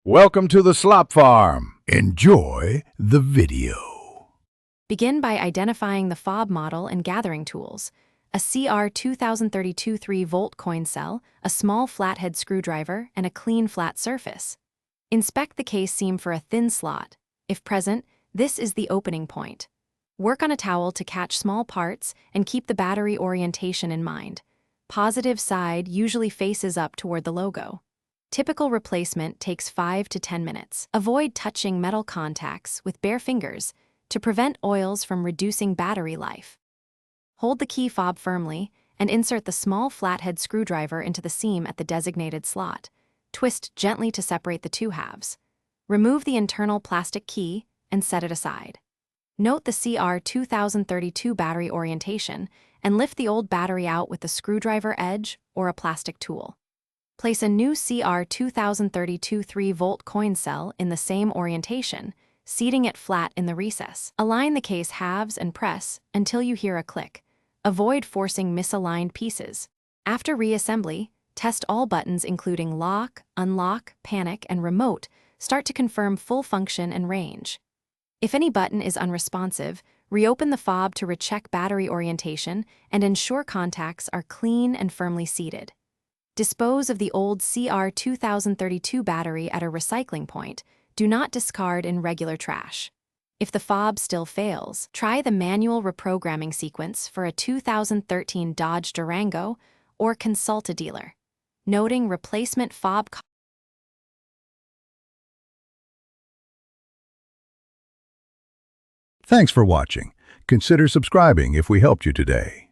Welcome to the Slop Farm. Enjoy the video. Begin by identifying the fob model and gathering tools. A CR 2032 3-volt coin cell, a small flathead screwdriver, and a clean flat surface. Inspect the case seam for a thin slot. If present, this is the opening point. Work on a towel to catch small parts and keep the battery orientation in mind. Positive side usually faces up toward the logo. Typical replacement takes 5 to 10 minutes. Avoid touching metal contacts with bare fingers to prevent oils from reducing battery life. Hold the key fob firmly and insert the small flathead screwdriver into the seam at the designated slot. Twist gently to separate the two halves. Remove the internal plastic key and set it aside. Note the CR 2032 battery orientation and lift the old battery out with a screwdriver edge or a plastic tool. Place a new CR 2032 3-volt coin cell in the same orientation, seating it flat in the recess. Align the case halves and press until you hear a click. Avoid forcing misaligned pieces. After reassembly, test all buttons including lock, unlock, panic, and remote. Start to confirm full function and range. If any button is unresponsive, reopen the fob to recheck battery orientation and ensure contacts are clean and firmly seated. Dispose of the old CR 2032 battery at a recycling point. Do not discard in regular trash. If the fob still fails, try the manual reprogramming sequence for a 2013 Dodge Durango or consult a dealer. Noting replacement fob costs. Thanks for watching. Consider subscribing if we helped you today.